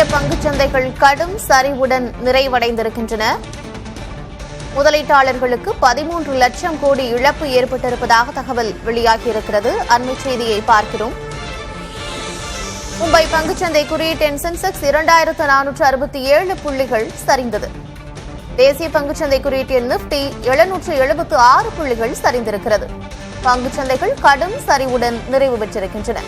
இந்திய பங்குச்சந்தைகள் கடும் சரிவுடன் நிறைவடைந்திருக்கின்றன. முதலீட்டாளர்களுக்கு 13 லட்சம் கோடி இழப்பு ஏற்பட்டிருப்பதாக தகவல் வெளியாகியிருக்கிறது. அண்மை செய்தியை பார்க்கிறோம். மும்பை பங்குச்சந்தை குறியீட்டின் சென்செக்ஸ் 2467 புள்ளிகள் சரிந்தது. தேசிய பங்குச்சந்தை குறியீட்டில் நிப்டி 776 புள்ளிகள் சரிந்திருக்கிறது. பங்குச்சந்தைகள் கடும் சரிவுடன் நிறைவு பெற்றிருக்கின்றன.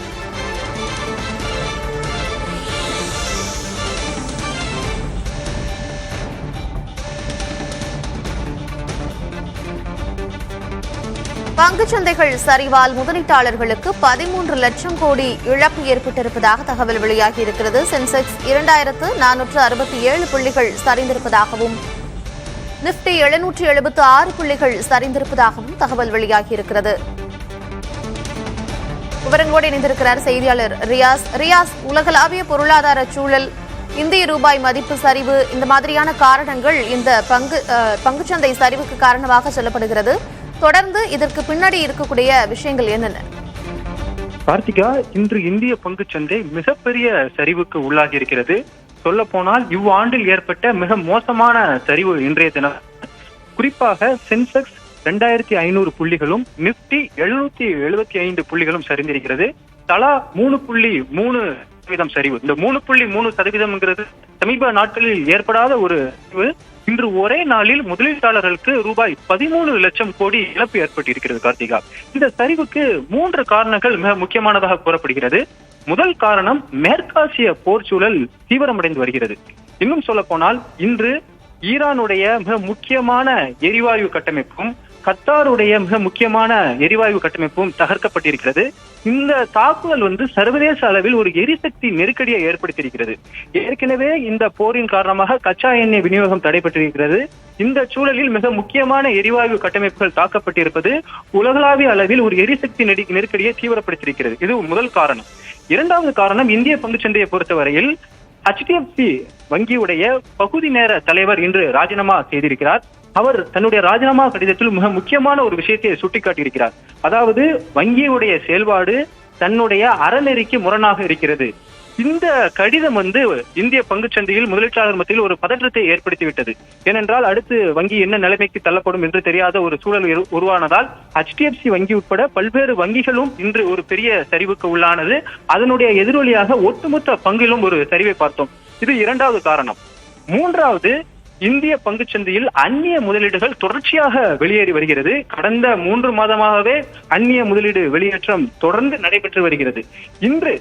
பங்குச்சந்தைகள் சரிவால் முதலீட்டாளர்களுக்கு 13 லட்சம் கோடி இழப்பு ஏற்பட்டிருப்பதாக தகவல் வெளியாகியிருக்கிறது. சென்செக்ஸ் 2467 புள்ளிகள் சரிந்திருப்பதாகவும் நிப்டி 776 புள்ளிகள் சரிந்திருப்பதாகவும் தகவல் வெளியாகியிருக்கிறது. விவரங்களோடு இணைந்திருக்கிறார் செய்தியாளர் ரியாஸ். உலகளாவிய பொருளாதார சூழல், இந்திய ரூபாய் மதிப்பு சரிவு, இந்த மாதிரியான காரணங்கள் இந்த பங்குச்சந்தை சரிவுக்கு காரணமாக சொல்லப்படுகிறது. தொடர்ந்து இதற்கு பின்னாடி இருக்கக்கூடிய விஷயங்கள் என்னென்ன? கார்த்திகா, இன்று இந்திய பங்குச்சந்தை மிகப்பெரிய சரிவுக்கு உள்ளாகி இருக்கிறது. சொல்ல போனால் இவ்வாண்டில் ஏற்பட்ட மிக மோசமான சரிவு இன்றைய தினம். குறிப்பாக சென்செக்ஸ் 2500 புள்ளிகளும் நிப்டி 775 புள்ளிகளும் சரிந்திருக்கிறது. தலா 3.3% சரிவு. இந்த 3.3% சமீப நாட்களில் ஏற்படாத ஒரு சரிவு. இன்று ஒரே நாளில் முதலீட்டாளர்களுக்கு ரூபாய் 13 லட்சம் கோடி இழப்பு ஏற்பட்டிருக்கிறது. கார்த்திகா, இந்த சரிவுக்கு 3 காரணங்கள் மிக முக்கியமானதாக கூறப்படுகிறது. முதல் காரணம், மேற்காசிய போர் சூழல் தீவிரமடைந்து வருகிறது. இன்னும் சொல்ல போனால் இன்று ஈரானுடைய மிக முக்கியமான எரிவாயு கட்டமைப்பும் கத்தாருடைய மிக முக்கியமான எரிவாயு கட்டமைப்பும் தகர்க்கப்பட்டிருக்கிறது. இந்த தாக்குதல் சர்வதேச அளவில் ஒரு எரிசக்தி நெருக்கடியை ஏற்படுத்தியிருக்கிறது. ஏற்கனவே இந்த போரின் காரணமாக கச்சா எண்ணெய் விநியோகம் தடைபட்டிருக்கிறது. இந்த சூழலில் மிக முக்கியமான எரிவாயு கட்டமைப்புகள் தாக்கப்பட்டிருப்பது உலகளாவிய அளவில் ஒரு எரிசக்தி நெருக்கடியை தீவிரப்படுத்தியிருக்கிறது. இது முதல் காரணம். இரண்டாவது காரணம், இந்திய பங்குச்சந்தையை பொறுத்தவரையில் HDFC வங்கியுடைய பகுதி நேர தலைவர் இன்று ராஜினாமா செய்திருக்கிறார். அவர் தன்னுடைய ராஜினாமா கடிதத்தில் மிக முக்கியமான ஒரு விஷயத்தை சுட்டிக்காட்டியிருக்கிறார். அதாவது வங்கியுடைய செயல்பாடு தன்னுடைய அறநெறிக்கு முரணாக இருக்கிறது. இந்த கடிதம் இந்திய பங்குச்சந்தையில் முதலீட்டாளர் மத்தியில் ஒரு பதற்றத்தை ஏற்படுத்திவிட்டது. ஏனென்றால் அடுத்து வங்கி என்ன நிலைமைக்கு தள்ளப்படும் என்று தெரியாத ஒரு சூழல் உருவானதால் HDFC வங்கி உட்பட பல்வேறு வங்கிகளும் இன்று ஒரு பெரிய சரிவுக்கு உள்ளானது. அதனுடைய எதிரொலியாக ஒட்டுமொத்த பங்கிலும் ஒரு சரிவை பார்த்தோம். இது இரண்டாவது காரணம். மூன்றாவது, இந்திய பங்குச்சந்தையில் அந்நிய முதலீடுகள் தொடர்ச்சியாக வெளியேறி வருகிறது. கடந்த 3 மாதமாகவே அந்நிய முதலீடு வெளியேற்றம் தொடர்ந்து நடைபெற்று வருகிறது. இன்று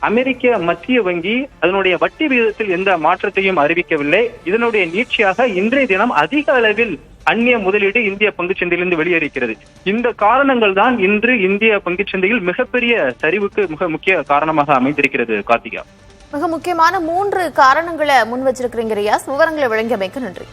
அமெரிக்க மத்திய வங்கி அதனுடைய வட்டி விகிதத்தில் எந்த மாற்றத்தையும் அறிவிக்கவில்லை. இதனுடைய நீட்சியாக இன்றைய தினம் அதிக அளவில் அந்நிய முதலீடு இந்திய பங்குச்சந்தையிலிருந்து வெளியேறிக்கிறது. இந்த காரணங்கள் தான் இன்று இந்திய பங்குச்சந்தையில் மிகப்பெரிய சரிவுக்கு மிக முக்கிய காரணமாக அமைந்திருக்கிறது. கார்த்திகா, மிக முக்கியமான 3 காரணங்களை முன் வச்சிருக்கிறீங்க ரியாஸ். விவரங்களை வழங்கியமைக்கு நன்றி.